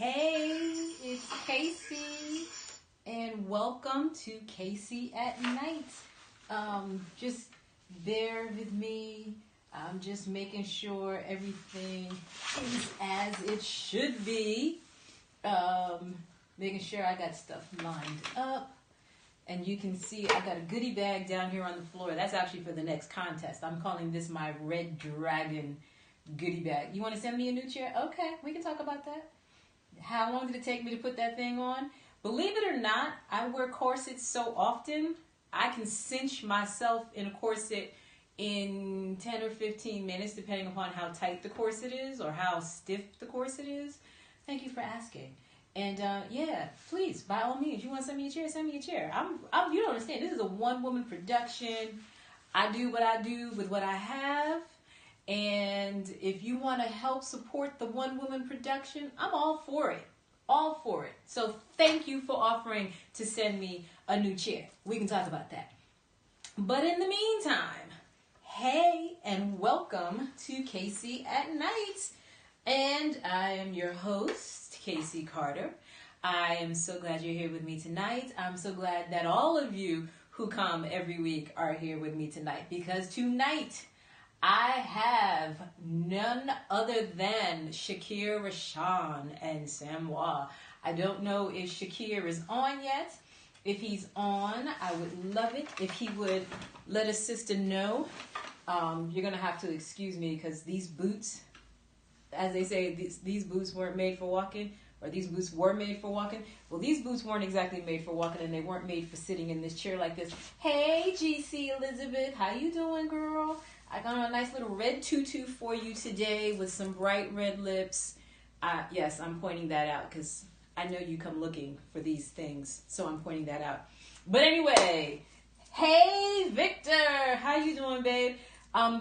Hey, it's Casey, and welcome to Casey at Night. Just bear with me. I'm just making sure everything is as it should be. Making sure I got stuff lined up. And you can see I got a goodie bag down here on the floor. That's actually for the next contest. I'm calling this my Red Dragon goodie bag. You want to send me a new chair? Okay, we can talk about that. How long did it take me to put that thing on? Believe it or not, I wear corsets so often, I can cinch myself in a corset in 10 or 15 minutes, depending upon how tight the corset is or how stiff the corset is. Thank you for asking. And yeah, please, by all means, you want to send me a chair? Send me a chair. You don't understand. This is a one-woman production. I do what I do with what I have. And if you want to help support the one-woman production, I'm all for it. All for it. So thank you for offering to send me a new chair. We can talk about that. But in the meantime, hey, and welcome to Casey at Night. And I am your host, Casey Carter. I am so glad you're here with me tonight. I'm so glad that all of you who come every week are here with me tonight, because tonight I have none other than Shakir Rashaan and SAMOIS. I don't know if Shakir is on yet. If he's on, I would love it if he would let his sister know. You're going to have to excuse me because these boots, as they say, these boots weren't made for walking, or these boots were made for walking. Well, these boots weren't exactly made for walking, and they weren't made for sitting in this chair like this. Hey, GC Elizabeth, how you doing, girl? I got on a nice little red tutu for you today with some bright red lips. Yes, I'm pointing that out because I know you come looking for these things, so I'm pointing that out. But anyway, hey, Victor, how you doing, babe?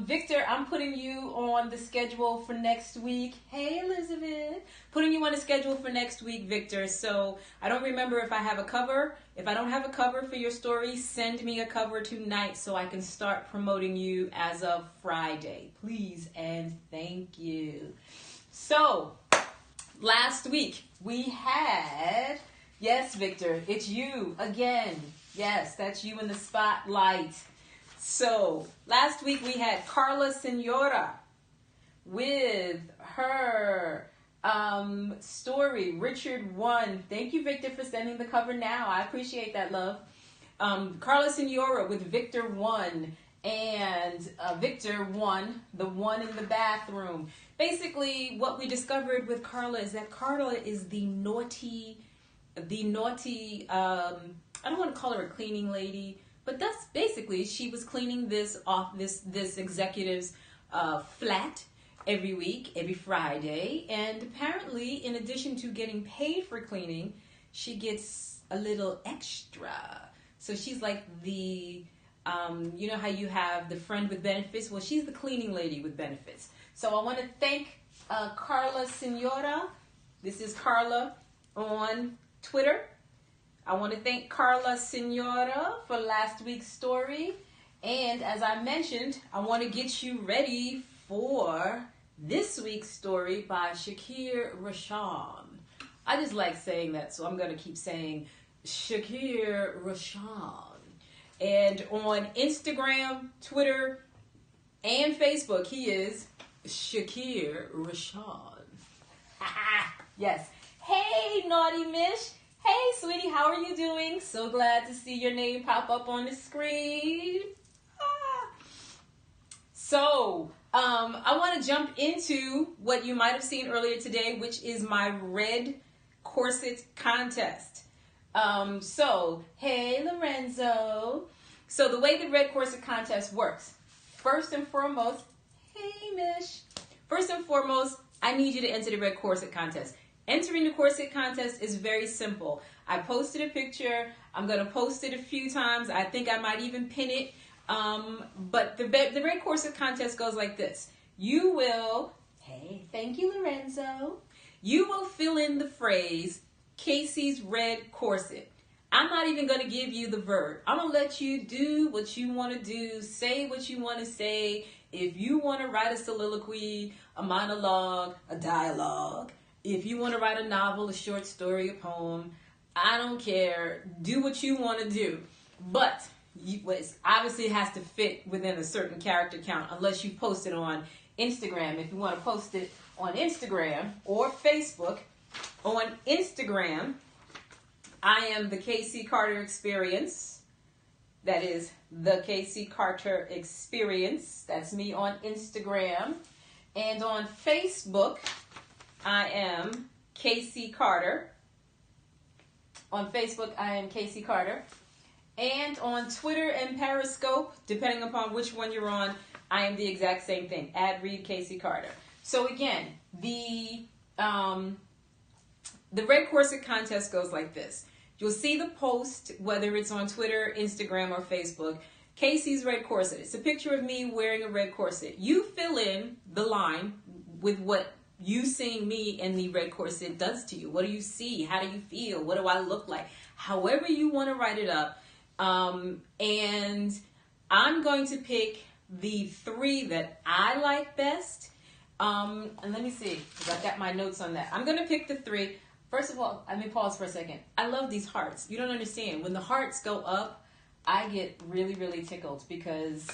Victor, I'm putting you on the schedule for next week. Hey, Elizabeth. Putting you on the schedule for next week, Victor. So I don't remember if I have a cover. If I don't have a cover for your story, send me a cover tonight so I can start promoting you as of Friday. Please and thank you. So last week we had, yes, Victor, it's you again. Yes, that's you in the spotlight. So, last week we had Carla Senora with her story, Richard 1. Thank you, Victor, for sending the cover now. I appreciate that, love. Carla Senora with Victor 1 and Victor 1, the one in the bathroom. Basically, what we discovered with Carla is that Carla is the naughty, I don't want to call her a cleaning lady, but that's basically, she was cleaning this executive's flat every week, every Friday. And apparently, in addition to getting paid for cleaning, she gets a little extra. So she's like the, you know how you have the friend with benefits? Well, she's the cleaning lady with benefits. So I want to thank Carla Senora. This is Carla on Twitter. I want to thank Carla Senora for last week's story. And as I mentioned, I want to get you ready for this week's story by Shakir Rashaan. I just like saying that, so I'm going to keep saying Shakir Rashaan. And on Instagram, Twitter, and Facebook, he is Shakir Rashaan. Yes. Hey, Naughty Mish. Hey, sweetie, how are you doing? So glad to see your name pop up on the screen. So, I want to jump into what you might have seen earlier today, which is my red corset contest. So, hey, Lorenzo. So, the way the red corset contest works, first and foremost, hey, Mish. First and foremost, I need you to enter the red corset contest. Entering the corset contest is very simple. I posted a picture. I'm going to post it a few times. I think I might even pin it. But the red corset contest goes like this. You will, hey, thank you, Lorenzo. You will fill in the phrase, Casey's red corset. I'm not even going to give you the verb. I'm going to let you do what you want to do, say what you want to say. If you want to write a soliloquy, a monologue, a dialogue, If you want to write a novel, a short story, a poem, I don't care. Do what you want to do. But obviously it has to fit within a certain character count unless you post it on Instagram. If you want to post it on Instagram or Facebook, on Instagram, I am the KC Carter Experience. That is the KC Carter Experience. That's me on Instagram. And on Facebook, I am KC Carter. On Facebook, I am KC Carter. And on Twitter and Periscope, depending upon which one you're on, I am the exact same thing. @Read KC Carter. So again, the Red Corset contest goes like this. You'll see the post, whether it's on Twitter, Instagram, or Facebook. Casey's Red Corset. It's a picture of me wearing a red corset. You fill in the line with what you seeing me in the red corset does to you. What do you see? How do you feel? What do I look like? However you want to write it up. And I'm going to pick the 3 that I like best. And let me see, because I've got my notes on that. I'm going to pick the 3. First of all, let me pause for a second. I love these hearts. You don't understand. When the hearts go up, I get really, really tickled because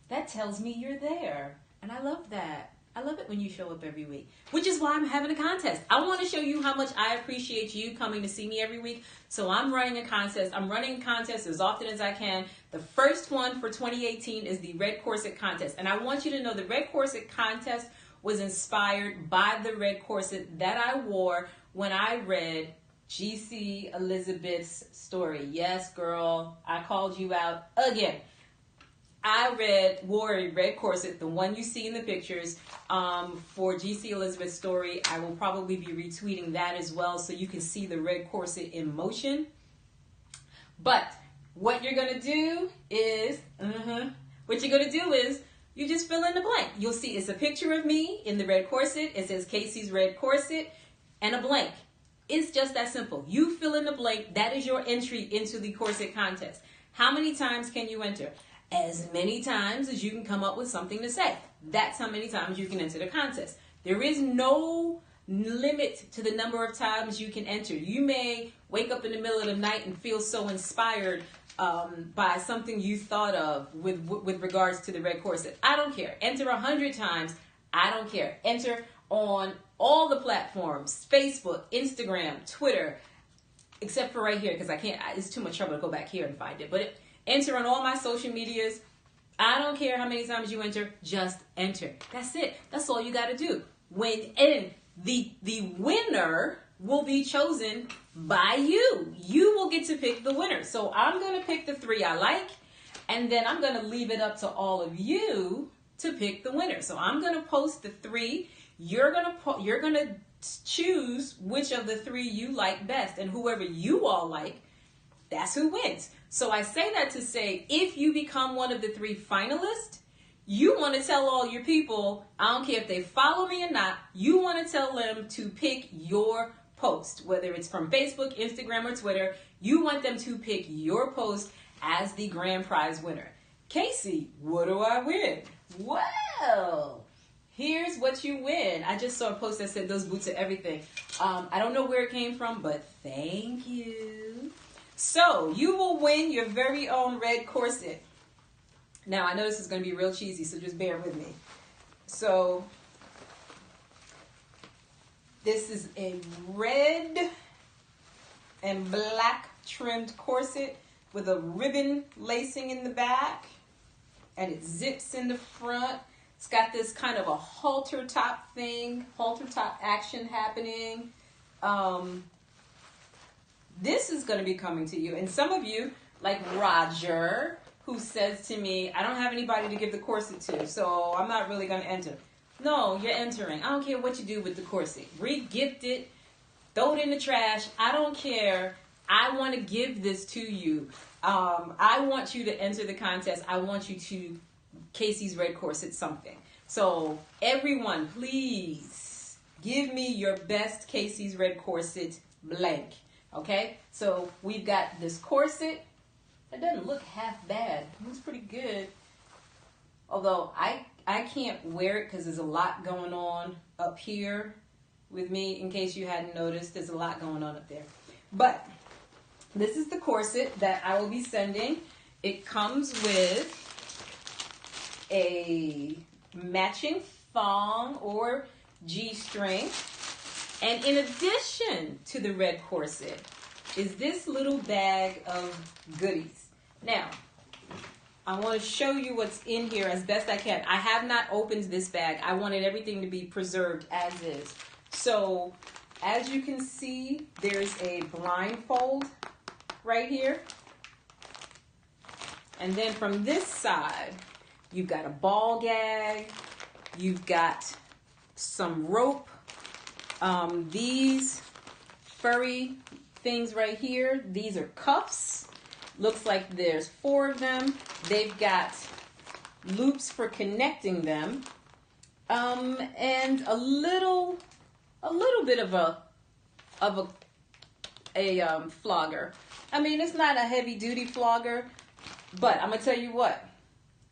that tells me you're there. And I love that. I love it when you show up every week, which is why I'm having a contest. I want to show you how much I appreciate you coming to see me every week. So I'm running a contest. I'm running a contest as often as I can. The first one for 2018 is the Red Corset Contest. And I want you to know the Red Corset Contest was inspired by the red corset that I wore when I read G.C. Elizabeth's story. Yes, girl, I called you out again. I wore a red corset, the one you see in the pictures, for G.C. Elizabeth's story. I will probably be retweeting that as well so you can see the red corset in motion. But what you're going to do is, you just fill in the blank. You'll see it's a picture of me in the red corset. It says Casey's Red Corset and a blank. It's just that simple. You fill in the blank. That is your entry into the corset contest. How many times can you enter? As many times as you can come up with something to say. That's how many times you can enter the contest. There is no limit to the number of times you can enter. You may wake up in the middle of the night and feel so inspired by something you thought of with regards to the red corset. I don't care. Enter 100 times. I don't care. Enter on all the platforms, Facebook, Instagram, Twitter, except for right here because I can't, it's too much trouble to go back here and find it. But enter on all my social medias. I don't care how many times you enter, just enter. That's it. That's all you got to do. The winner will be chosen by you. You will get to pick the winner. So I'm going to pick the 3 I like, and then I'm going to leave it up to all of you to pick the winner. So I'm going to post the 3. You're going to choose which of the 3 you like best, and whoever you all like, that's who wins. So I say that to say, if you become one of the 3 finalists, you want to tell all your people, I don't care if they follow me or not, you want to tell them to pick your post, whether it's from Facebook, Instagram, or Twitter. You want them to pick your post as the grand prize winner. Casey, what do I win? Well, here's what you win. I just saw a post that said those boots are everything. I don't know where it came from, but thank you. So you will win your very own red corset. Now, I know this is going to be real cheesy, so just bear with me. So this is a red and black trimmed corset with a ribbon lacing in the back, and it zips in the front. It's got this kind of a halter top thing, halter top action happening. This is going to be coming to you. And some of you, like Roger, who says to me, I don't have anybody to give the corset to, so I'm not really going to enter. No, you're entering. I don't care what you do with the corset. Re-gift it. Throw it in the trash. I don't care. I want to give this to you. I want you to enter the contest. I want you to Casey's Red Corset something. So everyone, please give me your best Casey's Red Corset blank. Okay? So we've got this corset. It doesn't look half bad. It looks pretty good. Although I can't wear it because there's a lot going on up here with me in case you hadn't noticed. There's a lot going on up there. But this is the corset that I will be sending. It comes with a matching thong or G-string. And in addition to the red corset is this little bag of goodies. Now, I want to show you what's in here as best I can. I have not opened this bag. I wanted everything to be preserved as is. So, as you can see, there's a blindfold right here. And then from this side, you've got a ball gag. You've got some rope. These furry things right here, these are cuffs. Looks like there's 4 of them. They've got loops for connecting them, and a little bit of a flogger. I mean, it's not a heavy duty flogger, but I'm gonna tell you what.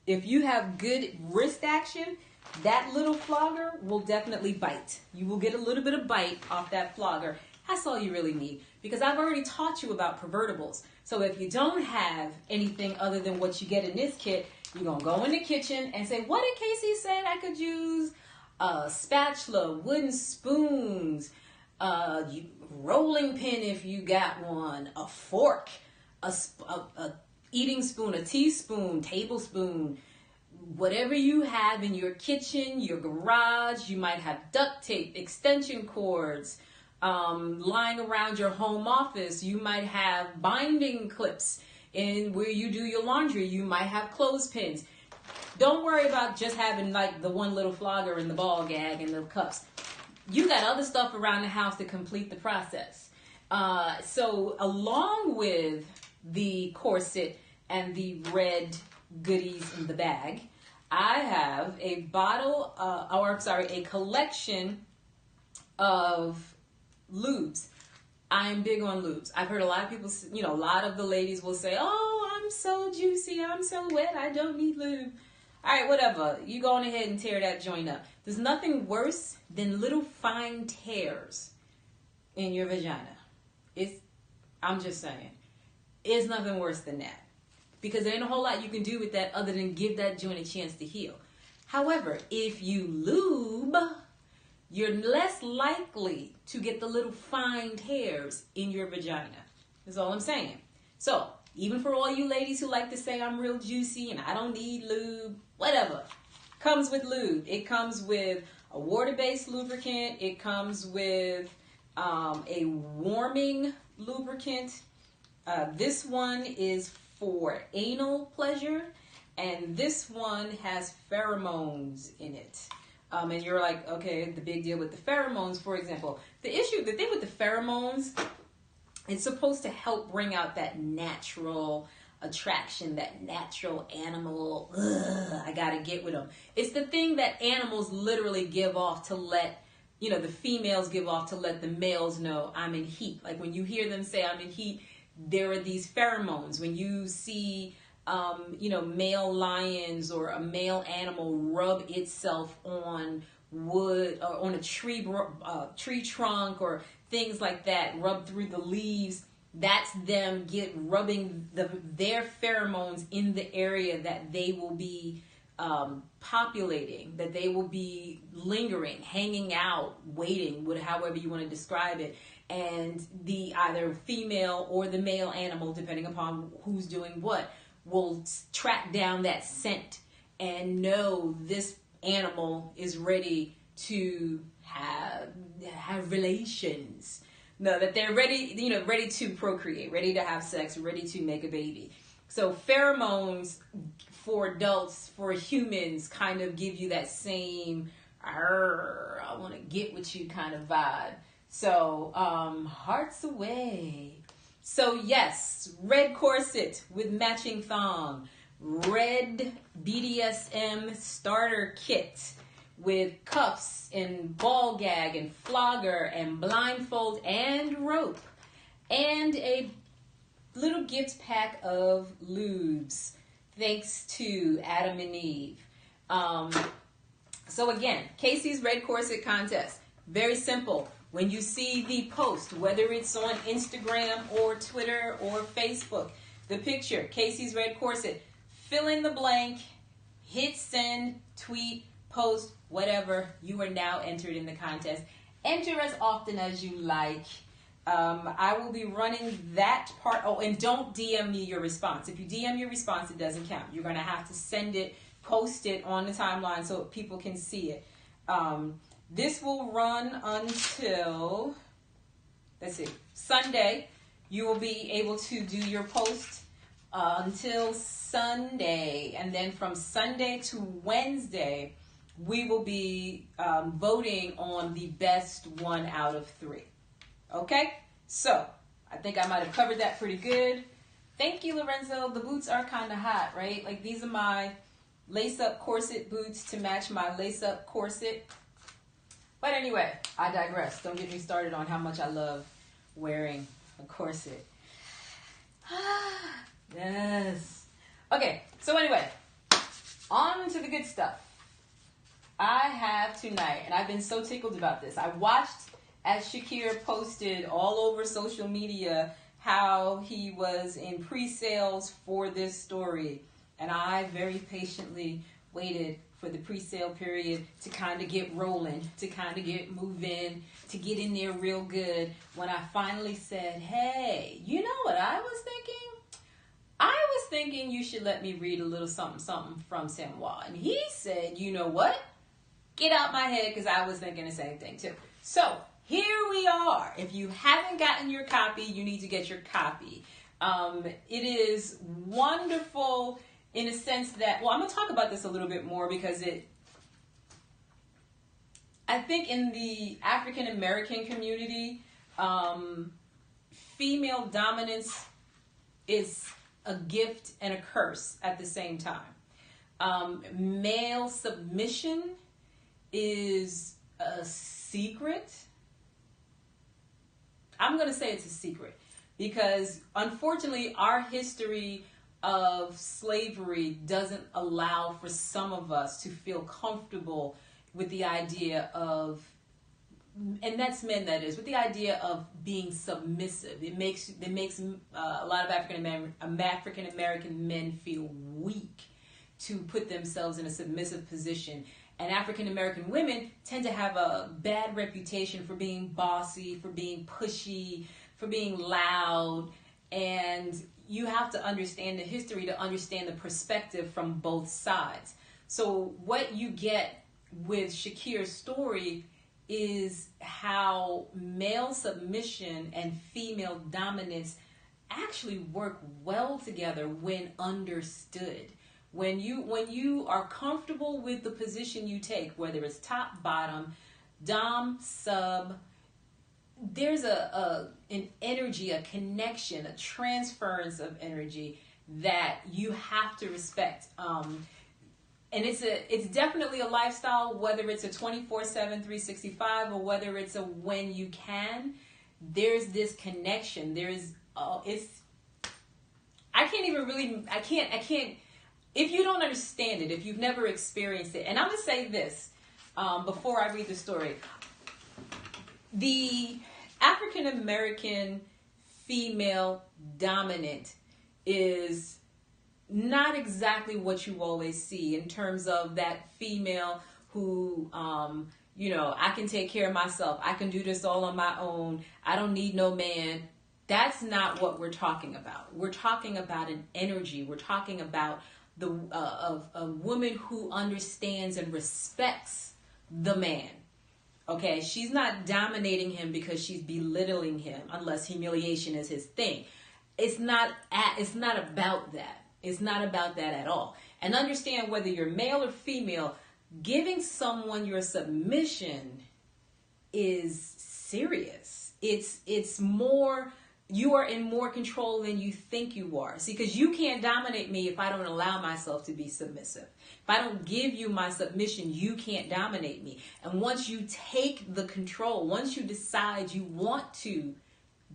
If you have good wrist action, that little flogger will definitely bite. You will get a little bit of bite off that flogger. That's all you really need, because I've already taught you about pervertibles. So if you don't have anything other than what you get in this kit, you're going to go in the kitchen and say, what did Casey say I could use? A spatula, wooden spoons, rolling pin if you got one, a fork, a eating spoon, a teaspoon, tablespoon, whatever you have in your kitchen, your garage. You might have duct tape, extension cords, lying around your home office. You might have binding clips in where you do your laundry. You might have clothespins. Don't worry about just having like the one little flogger and the ball gag and the cuffs. You got other stuff around the house to complete the process. So along with the corset and the red goodies in the bag, I have a a collection of lubes. I'm big on lubes. I've heard a lot of people, a lot of the ladies will say, oh, I'm so juicy, I'm so wet, I don't need lube. All right, whatever. You go on ahead and tear that joint up. There's nothing worse than little fine tears in your vagina. I'm just saying. It's nothing worse than that. Because there ain't a whole lot you can do with that other than give that joint a chance to heal. However, if you lube, you're less likely to get the little fine hairs in your vagina. That's all I'm saying. So, even for all you ladies who like to say I'm real juicy and I don't need lube, whatever, comes with lube. It comes with a water-based lubricant. It comes with a warming lubricant. This one is for anal pleasure, and this one has pheromones in it. And you're like, okay, the big deal with the pheromones, for example. The thing with the pheromones, it's supposed to help bring out that natural attraction, that natural animal, I gotta get with them. It's the thing that animals literally give off to let, the females give off to let the males know I'm in heat. Like when you hear them say I'm in heat, there are these pheromones. When you see, male lions or a male animal rub itself on wood or on a tree trunk or things like that, rub through the leaves, that's them rubbing their pheromones in the area that they will be populating, that they will be lingering, hanging out, waiting, however you want to describe it. And the either female or the male animal, depending upon who's doing what, will track down that scent and know this animal is ready to have relations. No, that they're ready, ready to procreate, ready to have sex, ready to make a baby. So pheromones for adults, for humans, kind of give you that same, I want to get with you kind of vibe. So, hearts away. So yes, red corset with matching thong, red BDSM starter kit with cuffs and ball gag and flogger and blindfold and rope, and a little gift pack of lubes, thanks to Adam and Eve. So again, Casey's Red Corset Contest. Very simple. When you see the post, whether it's on Instagram or Twitter or Facebook, the picture, Casey's red corset, fill in the blank, hit send, tweet, post, whatever. You are now entered in the contest. Enter as often as you like. I will be running that part. Oh, and don't DM me your response. If you DM your response, it doesn't count. You're going to have to send it, post it on the timeline so people can see it. This will run until, let's see, Sunday. You will be able to do your post until Sunday. And then from Sunday to Wednesday, we will be voting on the best 1 out of 3. Okay? So, I think I might have covered that pretty good. Thank you, Lorenzo. The boots are kind of hot, right? Like, these are my lace-up corset boots to match my lace-up corset. But anyway, I digress. Don't get me started on how much I love wearing a corset. Yes. Okay, so anyway, on to the good stuff. I have tonight, and I've been so tickled about this. I watched as Shakir posted all over social media how he was in pre-sales for this story. And I very patiently waited for the pre-sale period to kind of get rolling, to kind of get moving, to get in there real good. When I finally said, hey, you know what I was thinking? I was thinking you should let me read a little something from SAMOIS. And he said, you know what? Get out my head, because I was thinking the same thing too. So here we are. If you haven't gotten your copy, you need to get your copy. It is wonderful in a sense that, well, I'm going to talk about this a little bit more because I think in the African American community, female dominance is a gift and a curse at the same time. Male submission is a secret. I'm going to say it's a secret because unfortunately our history of slavery doesn't allow for some of us to feel comfortable with the idea of, and that's men, that is, with the idea of being submissive. It makes a lot of African American men feel weak to put themselves in a submissive position. And African American women tend to have a bad reputation for being bossy, for being pushy, for being loud. And you have to understand the history to understand the perspective from both sides. So what you get with Shakir's story is how male submission and female dominance actually work well together when understood. When you are comfortable with the position you take, whether it's top, bottom, dom, sub, there's an energy, a connection, a transference of energy that you have to respect. And it's definitely a lifestyle, whether it's a 24/7, 365, or whether it's a when you can. There's this connection. I can't. If you don't understand it, if you've never experienced it, and I'm going to say this before I read the story. The African American female dominant is not exactly what you always see in terms of that female who, I can take care of myself. I can do this all on my own. I don't need no man. That's not what we're talking about. We're talking about an energy. We're talking about a woman who understands and respects the man. Okay, she's not dominating him because she's belittling him, unless humiliation is his thing. It's not about that. It's not about that at all. And understand, whether you're male or female, giving someone your submission is serious. It's more. You are in more control than you think you are. See, because you can't dominate me if I don't allow myself to be submissive. If I don't give you my submission, you can't dominate me. And once you take the control, once you decide you want to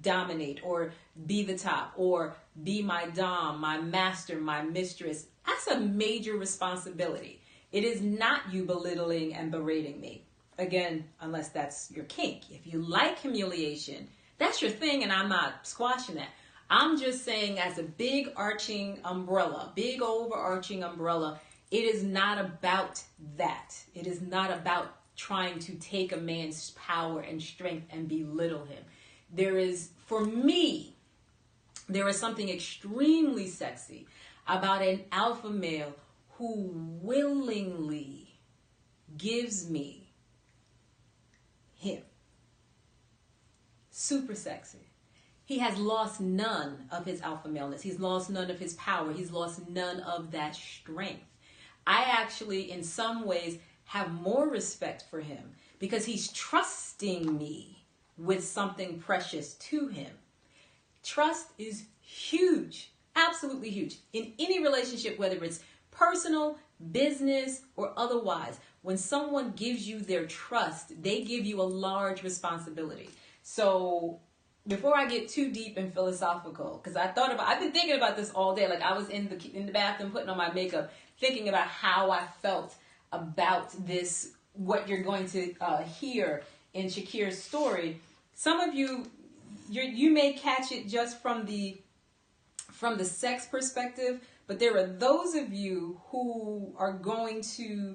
dominate or be the top or be my dom, my master, my mistress, that's a major responsibility. It is not you belittling and berating me. Again, unless that's your kink. If you like humiliation, that's your thing, and I'm not squashing that. I'm just saying, as a big arching umbrella, big overarching umbrella, it is not about that. It is not about trying to take a man's power and strength and belittle him. There is, for me, there is something extremely sexy about an alpha male who willingly gives me him. Super sexy. He has lost none of his alpha maleness. He's lost none of his power. He's lost none of that strength. I actually, in some ways, have more respect for him because he's trusting me with something precious to him. Trust is huge, absolutely huge. In any relationship, whether it's personal, business, or otherwise, when someone gives you their trust, they give you a large responsibility. So before I get too deep and philosophical, because I've been thinking about this all day. Like, I was in the bathroom putting on my makeup, thinking about how I felt about this, what you're going to hear in Shakir's story. Some of you may catch it just from the sex perspective, but there are those of you who are going to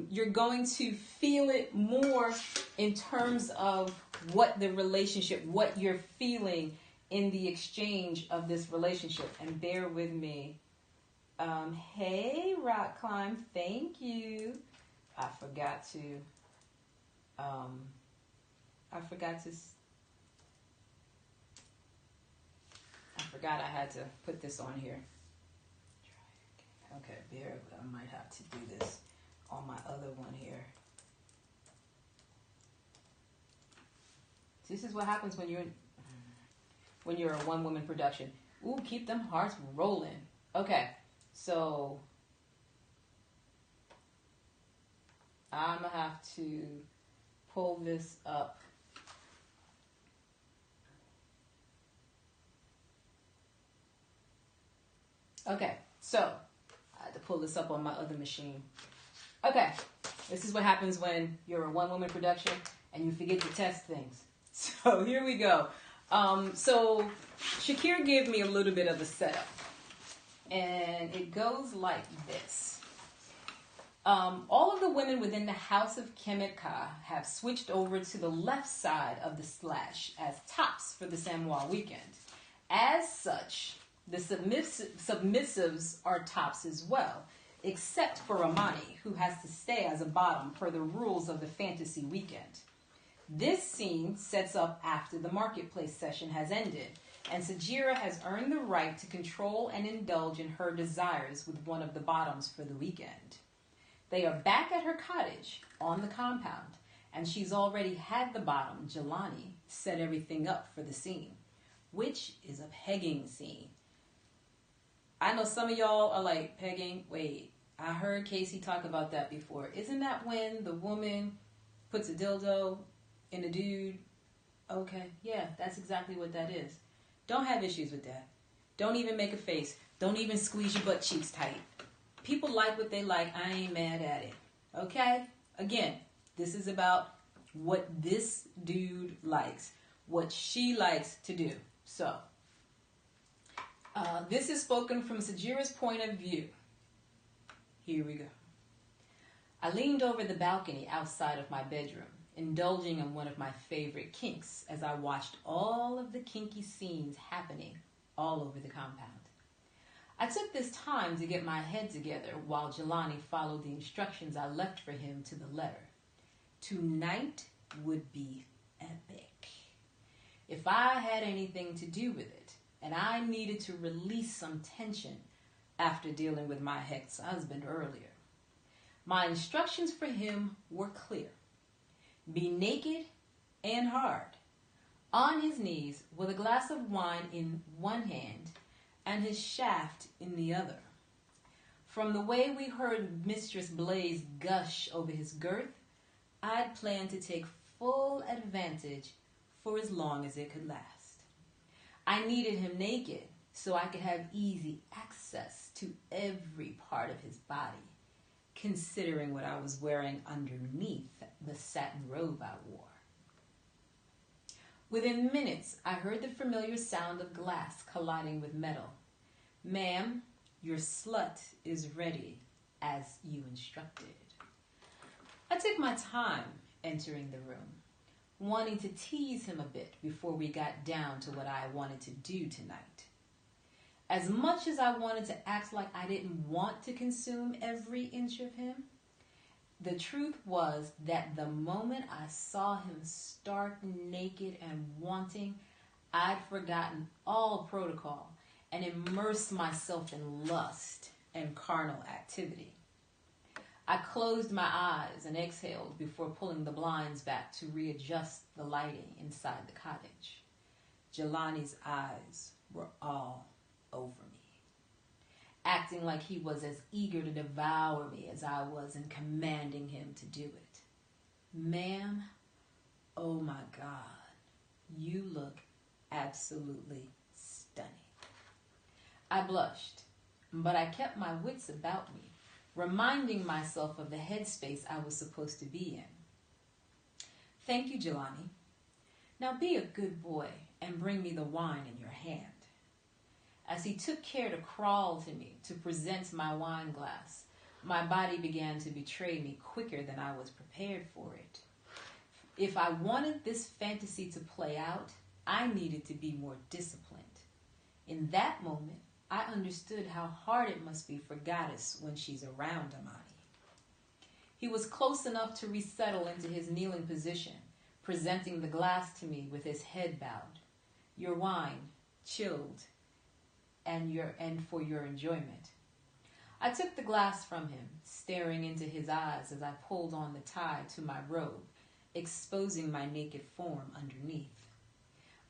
you're going to feel it more in terms of what the relationship, what you're feeling in the exchange of this relationship. And bear with me. Hey, Rock Climb, thank you. I forgot I had to put this on here. Okay, I might have to do this on my other one here. This is what happens when you're a one-woman production. Ooh, keep them hearts rolling. Okay, so I'm gonna have to pull this up. Okay, so I had to pull this up on my other machine. Okay, this is what happens when you're a one-woman production and you forget to test things. So here we go. So Shakir gave me a little bit of a setup, and it goes like this. All of the women within the house of Kemetka have switched over to the left side of the slash as tops for the SAMOIS weekend. As such, the submissives are tops as well, except for Ramani, who has to stay as a bottom per the rules of the fantasy weekend. This scene sets up after the marketplace session has ended, and Sajira has earned the right to control and indulge in her desires with one of the bottoms for the weekend. They are back at her cottage on the compound, and she's already had the bottom, Jelani, set everything up for the scene, which is a pegging scene. I know some of y'all are like, pegging? Wait, I heard Casey talk about that before. Isn't that when the woman puts a dildo in a dude? Okay, yeah, that's exactly what that is. Don't have issues with that. Don't even make a face. Don't even squeeze your butt cheeks tight. People like what they like. I ain't mad at it. Okay? Again, this is about what this dude likes, what she likes to do. So, this is spoken from Sajira's point of view. Here we go. I leaned over the balcony outside of my bedroom, indulging in one of my favorite kinks as I watched all of the kinky scenes happening all over the compound. I took this time to get my head together while Jelani followed the instructions I left for him to the letter. Tonight would be epic. If I had anything to do with it, and I needed to release some tension after dealing with my ex-husband earlier, my instructions for him were clear. Be naked and hard, on his knees with a glass of wine in one hand and his shaft in the other. From the way we heard Mistress Blaze gush over his girth, I'd planned to take full advantage for as long as it could last. I needed him naked so I could have easy access to every part of his body, considering what I was wearing underneath the satin robe I wore. Within minutes, I heard the familiar sound of glass colliding with metal. "Ma'am, your slut is ready, as you instructed." I took my time entering the room, wanting to tease him a bit before we got down to what I wanted to do tonight. As much as I wanted to act like I didn't want to consume every inch of him, the truth was that the moment I saw him stark naked and wanting, I'd forgotten all protocol and immersed myself in lust and carnal activity. I closed my eyes and exhaled before pulling the blinds back to readjust the lighting inside the cottage. Jelani's eyes were all over me, acting like he was as eager to devour me as I was and commanding him to do it. "Ma'am, oh my God, you look absolutely stunning." I blushed, but I kept my wits about me, reminding myself of the headspace I was supposed to be in. "Thank you, Jelani. Now be a good boy and bring me the wine in your hand." As he took care to crawl to me to present my wine glass, my body began to betray me quicker than I was prepared for it. If I wanted this fantasy to play out, I needed to be more disciplined. In that moment, I understood how hard it must be for Goddess when she's around Amani. He was close enough to resettle into his kneeling position, presenting the glass to me with his head bowed. "Your wine, chilled, and for your enjoyment." I took the glass from him, staring into his eyes as I pulled on the tie to my robe, exposing my naked form underneath.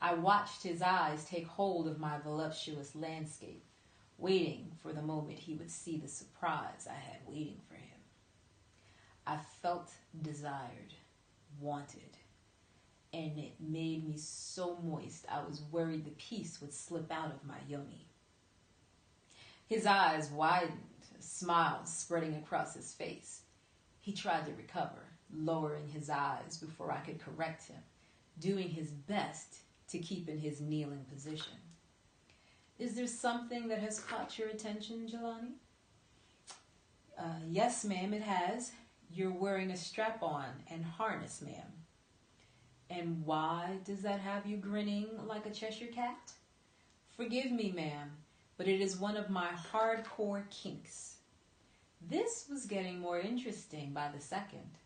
I watched his eyes take hold of my voluptuous landscape, waiting for the moment he would see the surprise I had waiting for him. I felt desired, wanted, and it made me so moist I was worried the piece would slip out of my yoni. His eyes widened, a smile spreading across his face. He tried to recover, lowering his eyes before I could correct him, doing his best to keep in his kneeling position. "Is there something that has caught your attention, Jelani?" "Yes, ma'am, it has. You're wearing a strap-on and harness, ma'am." "And why does that have you grinning like a Cheshire cat?" "Forgive me, ma'am, but it is one of my hardcore kinks." This was getting more interesting by the second.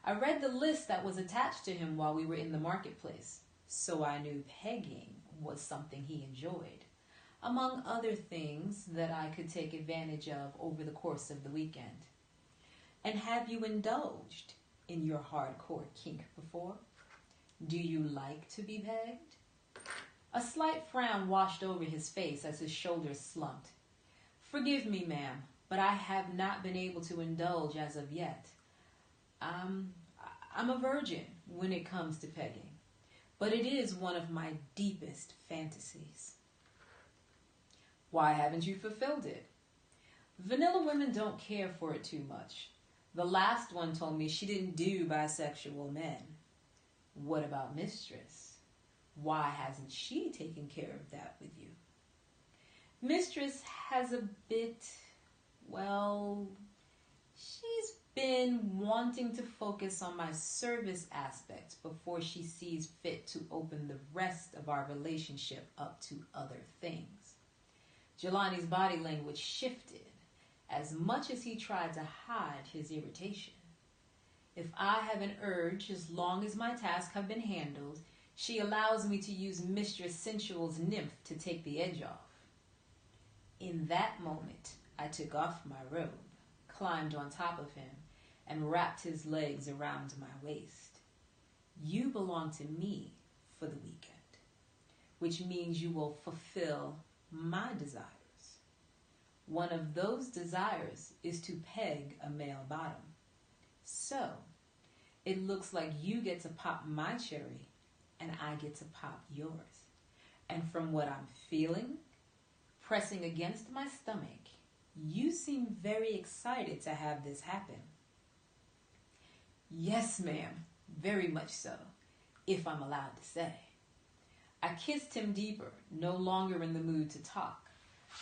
I read the list that was attached to him while we were in the marketplace, so I knew pegging was something he enjoyed, among other things that I could take advantage of over the course of the weekend. "And have you indulged in your hardcore kink before? Do you like to be pegged?" A slight frown washed over his face as his shoulders slumped. "Forgive me, ma'am, but I have not been able to indulge as of yet. I'm a virgin when it comes to pegging, but it is one of my deepest fantasies." "Why haven't you fulfilled it?" "Vanilla women don't care for it too much. The last one told me she didn't do bisexual men." "What about Mistress? Why hasn't she taken care of that with you?" "Mistress has a bit, she's been wanting to focus on my service aspects before she sees fit to open the rest of our relationship up to other things." Jelani's body language shifted as much as he tried to hide his irritation. "If I have an urge, as long as my tasks have been handled, she allows me to use Mistress Sensual's nymph to take the edge off." In that moment, I took off my robe, climbed on top of him, and wrapped his legs around my waist. "You belong to me for the weekend, which means you will fulfill my desires. One of those desires is to peg a male bottom. So, it looks like you get to pop my cherry and I get to pop yours. And from what I'm feeling, pressing against my stomach, you seem very excited to have this happen." "Yes, ma'am. very much so, if I'm allowed to say. I kissed him deeper, no longer in the mood to talk.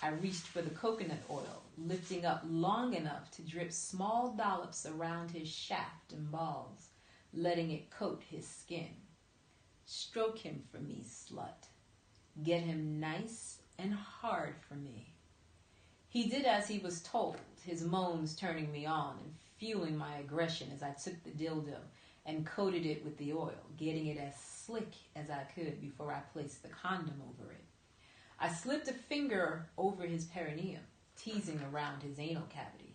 I reached for the coconut oil, lifting up long enough to drip small dollops around his shaft and balls, letting it coat his skin. Stroke him for me, slut. Get him nice and hard for me. He did as he was told, his moans turning me on and fueling my aggression as I took the dildo and coated it with the oil, getting it as slick as I could before I placed the condom over it. I slipped a finger over his perineum, teasing around his anal cavity,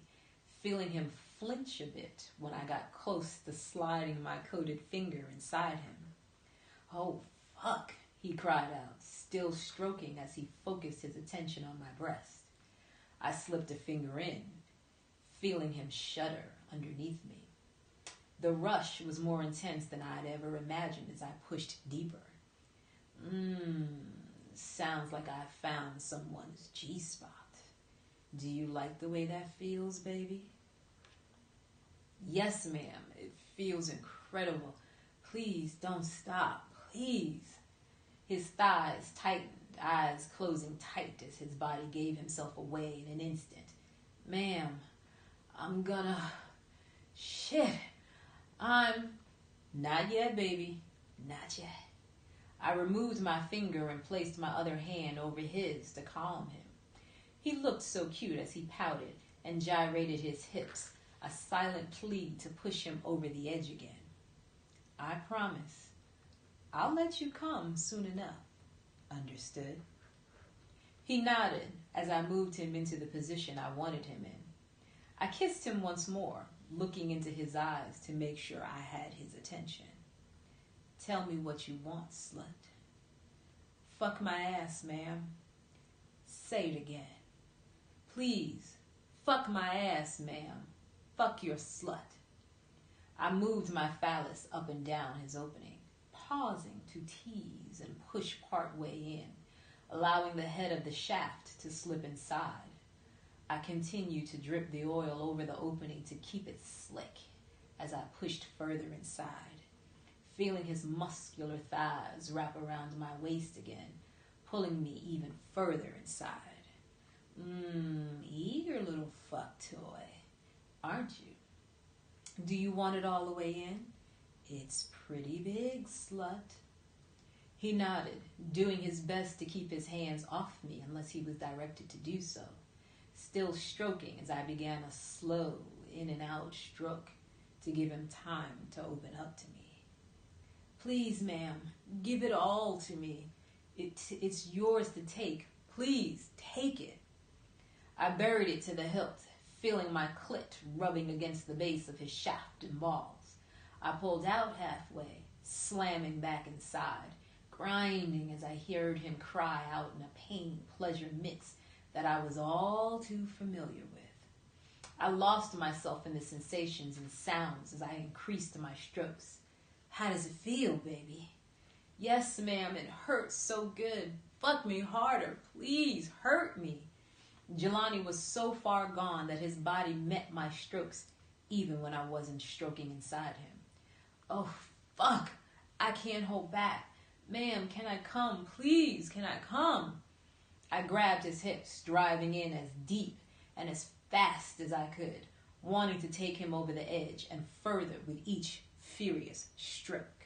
feeling him flinch a bit when I got close to sliding my coated finger inside him. "Oh, fuck," he cried out, still stroking as he focused his attention on my breast. I slipped a finger in, feeling him shudder underneath me. The rush was more intense than I'd ever imagined as I pushed deeper. Sounds like I found someone's G-spot. Do you like the way that feels, baby? Yes, ma'am. It feels incredible. Please don't stop. Please. His thighs tightened, eyes closing tight as his body gave himself away in an instant. Ma'am, I'm gonna... Shit. Not yet, baby. Not yet. I removed my finger and placed my other hand over his to calm him. He looked so cute as he pouted and gyrated his hips, a silent plea to push him over the edge again. I promise. I'll let you come soon enough. Understood? He nodded as I moved him into the position I wanted him in. I kissed him once more, looking into his eyes to make sure I had his attention. Tell me what you want, slut. Fuck my ass, ma'am. Say it again. Please, fuck my ass, ma'am. Fuck your slut. I moved my phallus up and down his opening, pausing to tease and push part way in, allowing the head of the shaft to slip inside. I continued to drip the oil over the opening to keep it slick as I pushed further inside, feeling his muscular thighs wrap around my waist again, pulling me even further inside. Eager little fuck toy, aren't you? Do you want it all the way in? It's pretty big, slut. He nodded, doing his best to keep his hands off me unless he was directed to do so, still stroking as I began a slow in and out stroke to give him time to open up to me. Please, ma'am, give it all to me. It's yours to take. Please, take it. I buried it to the hilt, feeling my clit rubbing against the base of his shaft and balls. I pulled out halfway, slamming back inside, grinding as I heard him cry out in a pain-pleasure mix that I was all too familiar with. I lost myself in the sensations and sounds as I increased my strokes. How does it feel, baby? Yes, ma'am, it hurts so good. Fuck me harder, please, hurt me. Jelani was so far gone that his body met my strokes even when I wasn't stroking inside him. Oh, fuck, I can't hold back. Ma'am, can I come? Please, can I come? I grabbed his hips, driving in as deep and as fast as I could, wanting to take him over the edge and further with each furious stroke.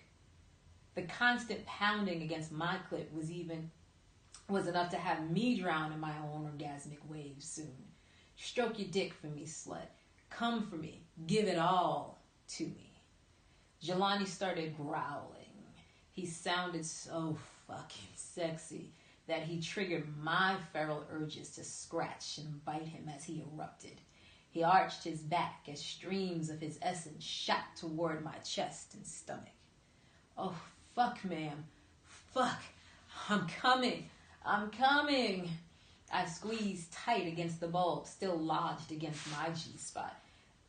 The constant pounding against my clit was enough to have me drown in my own orgasmic waves soon. Stroke your dick for me, slut. Come for me. Give it all to me. Jelani started growling. He sounded so fucking sexy that he triggered my feral urges to scratch and bite him as he erupted. He arched his back as streams of his essence shot toward my chest and stomach. Oh, fuck, ma'am. Fuck. I'm coming. I'm coming. I squeezed tight against the bulb, still lodged against my G-spot,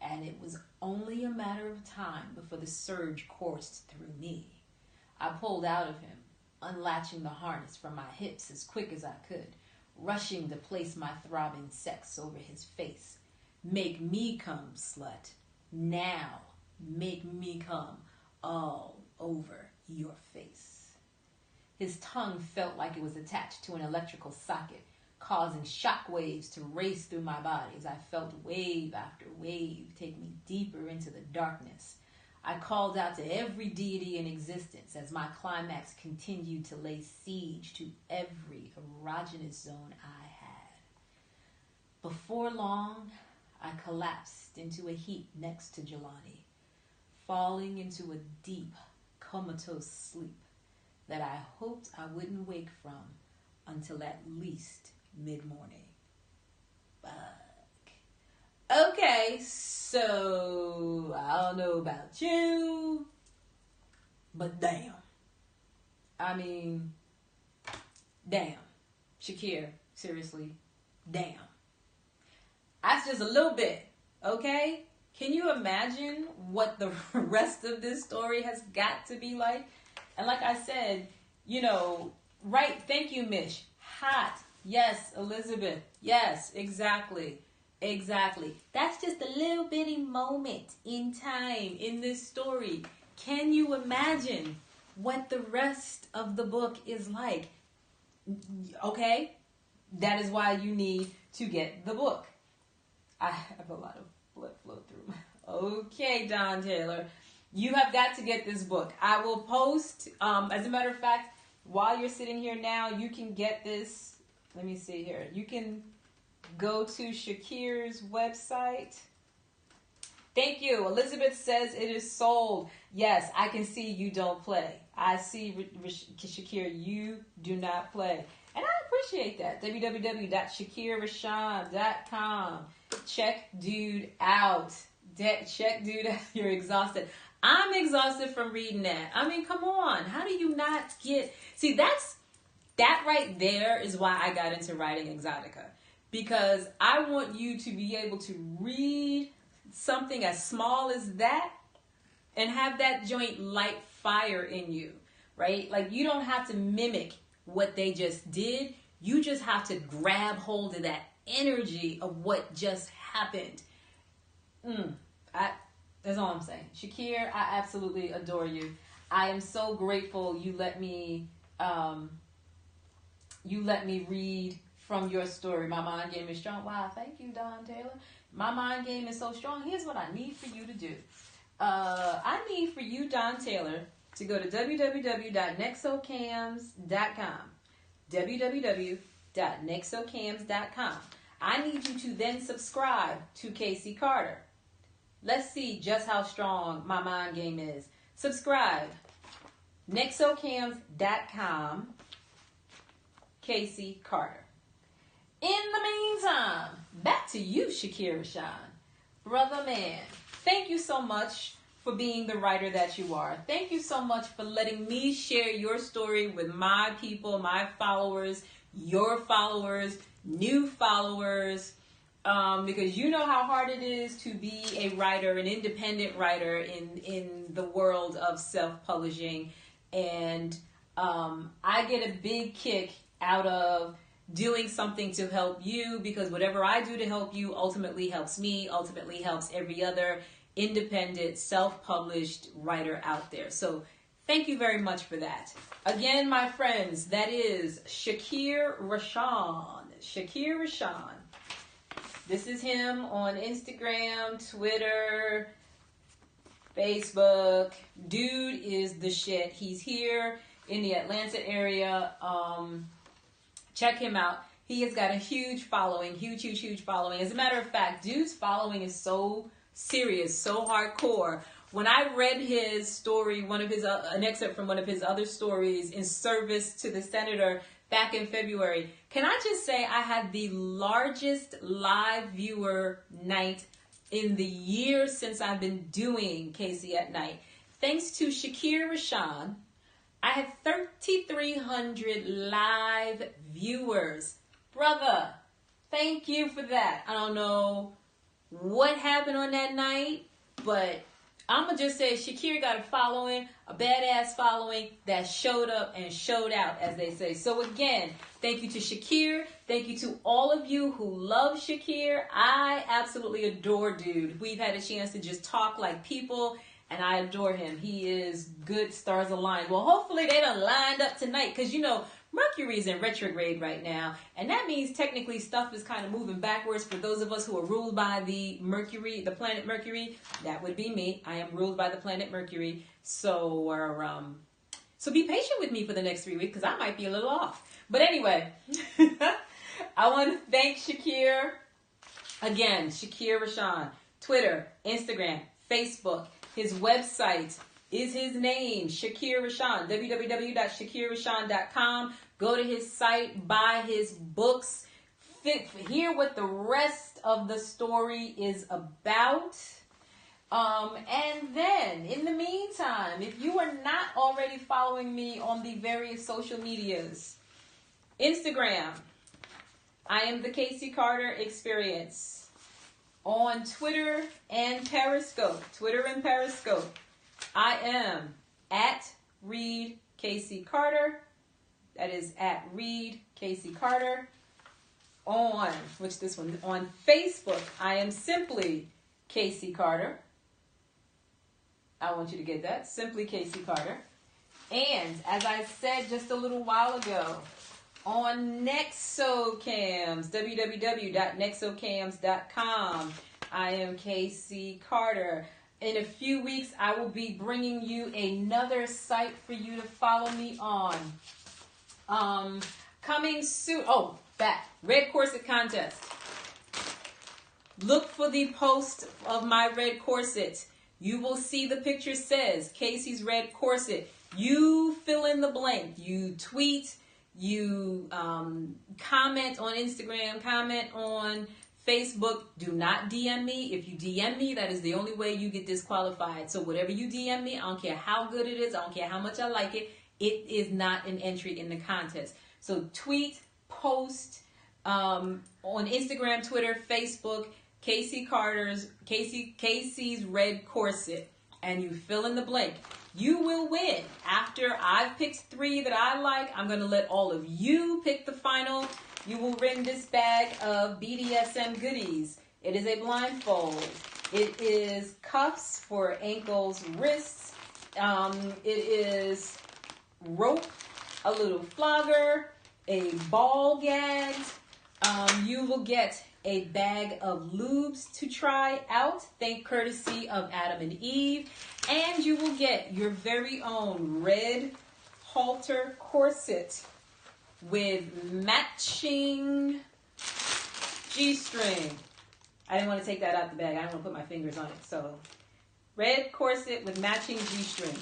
and it was only a matter of time before the surge coursed through me. I pulled out of him, unlatching the harness from my hips as quick as I could, rushing to place my throbbing sex over his face. Make me come, slut. Now. Make me come. all over your face. His tongue felt like it was attached to an electrical socket, causing shock waves to race through my body as I felt wave after wave take me deeper into the darkness. I called out to every deity in existence as my climax continued to lay siege to every erogenous zone I had. Before long, I collapsed into a heap next to Jelani, falling into a deep, comatose sleep that I hoped I wouldn't wake from until at least mid-morning. Okay, so I don't know about you, but damn. I mean, damn. Shakir, seriously, damn. That's just a little bit, okay? Can you imagine what the rest of this story has got to be like? And like I said, you know, right, thank you, Mish. Hot. Yes, Elizabeth. Yes, exactly. Exactly. That's just a little bitty moment in time in this story. Can you imagine what the rest of the book is like? Okay? That is why you need to get the book. I have a lot of blood flow through. Okay, Don Taylor. You have got to get this book. I will post, as a matter of fact, while you're sitting here now, you can get this. Let me see here. You can go to Shakir's website. Thank you. Elizabeth says it is sold. Yes, I can see you don't play. I see, Shakir, you do not play. And I appreciate that. www.shakirrashaan.com. Check dude out. Check dude out. You're exhausted. I'm exhausted from reading that. I mean, come on. How do you not get... See, that right there is why I got into writing Exotica. Because I want you to be able to read something as small as that and have that joint light fire in you, right? Like, you don't have to mimic what they just did. You just have to grab hold of that energy of what just happened. That's all I'm saying. Shakir, I absolutely adore you. I am so grateful you let me read from your story. My mind game is strong. Wow, thank you, Don Taylor. My mind game is so strong. Here's what I need for you to do. I need for you, Don Taylor, to go to www.nexocams.com. www.nexocams.com. I need you to then subscribe to Casey Carter. Let's see just how strong my mind game is. Subscribe. Nexocams.com. Casey Carter. In the meantime, back to you, Shakir Rashaan. Brother man, thank you so much for being the writer that you are. Thank you so much for letting me share your story with my people, my followers, your followers, new followers, because you know how hard it is to be a writer, an independent writer in the world of self-publishing. And I get a big kick out of doing something to help you, because whatever I do to help you ultimately helps me, ultimately helps every other independent, self-published writer out there. So thank you very much for that. Again, my friends, that is Shakir Rashaan. Shakir Rashaan. This is him on Instagram, Twitter, Facebook. Dude is the shit. He's here in the Atlanta area. Check him out. He has got a huge following, huge following. As a matter of fact, dude's following is so serious, so hardcore. When I read his story, an excerpt from one of his other stories in service to the senator back in February, can I just say I had the largest live viewer night in the years since I've been doing Casey at Night. Thanks to Shakir Rashaan, I had 3,300 live viewers. Brother, thank you for that. I don't know what happened on that night, but I'm going to just say Shakir got a following, a badass following that showed up and showed out, as they say. So again, thank you to Shakir. Thank you to all of you who love Shakir. I absolutely adore dude. We've had a chance to just talk like people, and I adore him. He is good, stars aligned. Well, hopefully they done lined up tonight, because you know Mercury's in retrograde right now, and that means technically stuff is kind of moving backwards for those of us who are ruled by the Mercury, the planet Mercury. That would be me. I am ruled by the planet Mercury. So be patient with me for the next 3 weeks, because I might be a little off. But anyway, I want to thank Shakir again. Shakir Rashaan, Twitter, Instagram, Facebook. His website is his name, Shakir Rashaan, www.shakirrashaan.com. Go to his site, buy his books, hear what the rest of the story is about. And then, in the meantime, if you are not already following me on the various social medias, Instagram, I am the Casey Carter Experience. On Twitter and Periscope, I am at Reed Casey Carter. That is at Reed Casey Carter. On Facebook, I am simply Casey Carter. I want you to get that. Simply Casey Carter. And as I said just a little while ago, on Nexocams, www.nexocams.com, I am Casey Carter. In a few weeks, I will be bringing you another site for you to follow me on. Coming soon. Oh, Red Corset Contest. Look for the post of my red corset. You will see the picture says Casey's Red Corset. You fill in the blank. You tweet, you comment on Instagram, comment on Facebook. Do not DM me. If you DM me, that is the only way you get disqualified. So whatever you DM me, I don't care how good it is, I don't care how much I like it, it is not an entry in the contest. So tweet, post on Instagram, Twitter, Facebook, Casey's Red Corset, and you fill in the blank. You will win. After I've picked 3 that I like, I'm going to let all of you pick the final. You will win this bag of BDSM goodies. It is a blindfold. It is cuffs for ankles, wrists. It is rope, a little flogger, a ball gag. You will get a bag of lubes to try out, thank courtesy of Adam and Eve, and you will get your very own red halter corset with matching G-string. I didn't want to take that out the bag. I didn't want to put my fingers on it. So, red corset with matching G-string.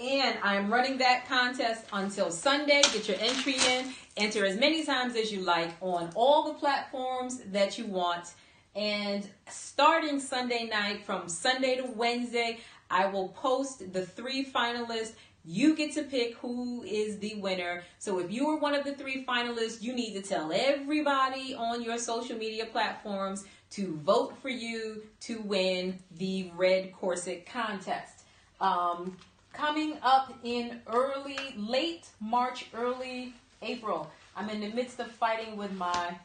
And I'm running that contest until Sunday. Get your entry in. Enter as many times as you like on all the platforms that you want. And starting Sunday night, from Sunday to Wednesday, I will post the 3 finalists. You get to pick who is the winner. So if you are one of the 3 finalists, you need to tell everybody on your social media platforms to vote for you to win the Red Corset contest. Coming up in late March, early April, I'm in the midst of fighting with my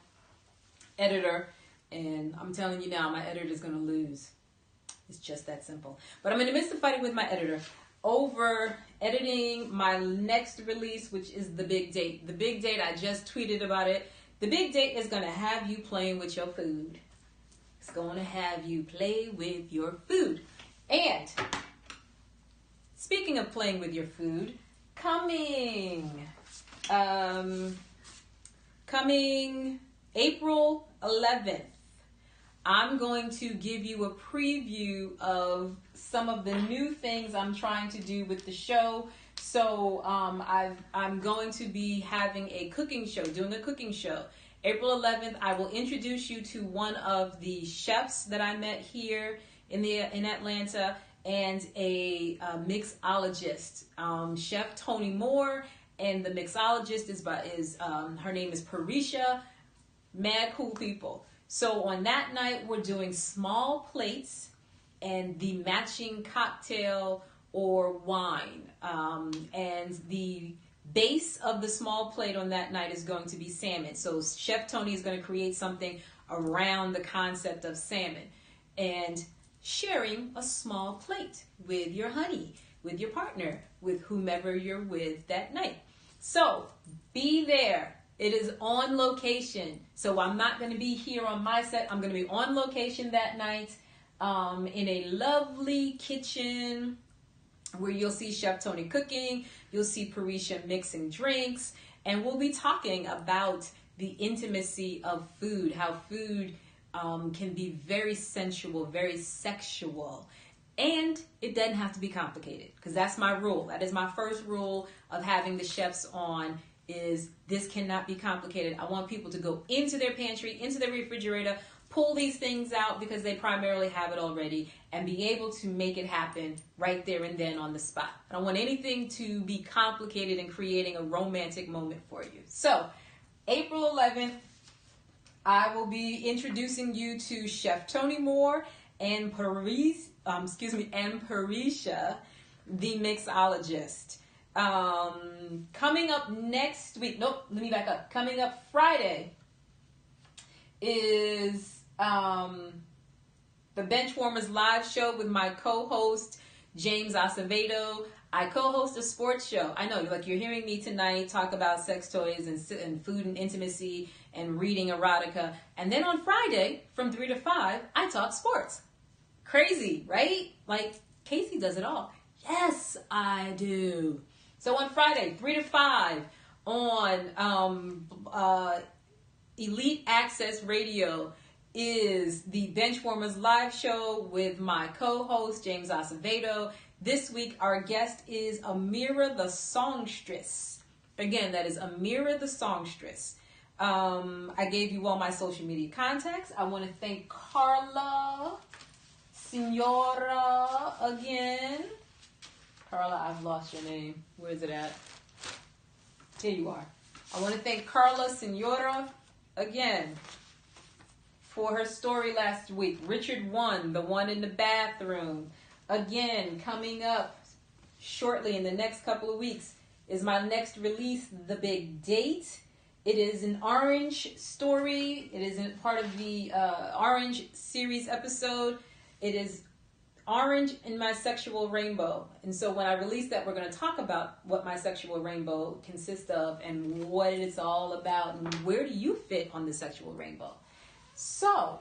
editor, and I'm telling you now, my editor is going to lose. It's just that simple. But I'm in the midst of fighting with my editor over editing my next release, which is The Big Date. The Big Date, I just tweeted about it. The Big Date is going to have you playing with your food. It's going to have you play with your food. And speaking of playing with your food, coming April 11th, I'm going to give you a preview of some of the new things I'm trying to do with the show. So I'm going to be having a cooking show, doing a cooking show. April 11th, I will introduce you to one of the chefs that I met here in Atlanta, and a mixologist, Chef Tony Moore, and the mixologist is her name is Parisha. Mad cool people. So on that night, we're doing small plates and the matching cocktail or wine. And the base of the small plate on that night is going to be salmon. So Chef Tony is going to create something around the concept of salmon. And sharing a small plate with your honey, with your partner, with whomever you're with that night. So be there. It is on location. So I'm not going to be here on my set. I'm going to be on location that night in a lovely kitchen where you'll see Chef Tony cooking. You'll see Parisha mixing drinks. And we'll be talking about the intimacy of food, how food can be very sensual, very sexual. And it doesn't have to be complicated, because that's my rule. That is my first rule of having the chefs on, is this cannot be complicated. I want people to go into their pantry, into their refrigerator, pull these things out because they primarily have it already, and be able to make it happen right there and then on the spot. I don't want anything to be complicated in creating a romantic moment for you. So, April 11th, I will be introducing you to Chef Tony Moore and Parisha, the mixologist. Coming up next week, let me back up. Coming up Friday is the Benchwarmers live show with my co-host, James Acevedo. I co-host a sports show. I know, like, you're hearing me tonight talk about sex toys and food and intimacy and reading erotica. And then on Friday, from 3 to 5, I talk sports. Crazy, right? Like, Casey does it all. Yes, I do. So on Friday, 3 to 5, on Elite Access Radio is the Benchwarmers live show with my co-host, James Acevedo. This week, our guest is Amira the Songstress. Again, that is Amira the Songstress. I gave you all my social media contacts. I want to thank Carla Signora again. Carla, I've lost your name. Where is it at? Here you are. I want to thank Carla Signora again for her story last week. Richard 1, the one in the bathroom. Again, coming up shortly in the next couple of weeks is my next release, The Big Date. It is an Orange story. It is part of the Orange series episode. It is Orange in my sexual rainbow. And so when I release that, we're going to talk about what my sexual rainbow consists of and what it's all about and where do you fit on the sexual rainbow. So,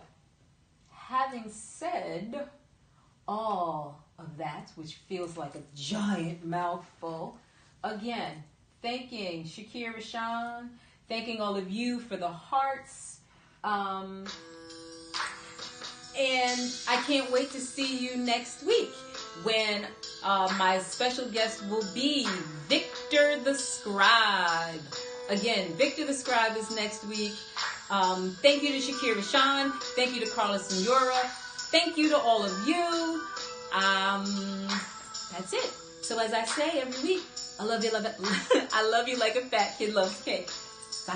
having said all of that, which feels like a giant mouthful, again, thanking Shakir Rashaan, thanking all of you for the hearts, and I can't wait to see you next week when my special guest will be Victor the Scribe. Again, Victor the Scribe is next week. Thank you to Shakir Rashaan. Thank you to Carla Signora. Thank you to all of you. That's it. So as I say every week, I love you, I love you like a fat kid loves cake. Bye.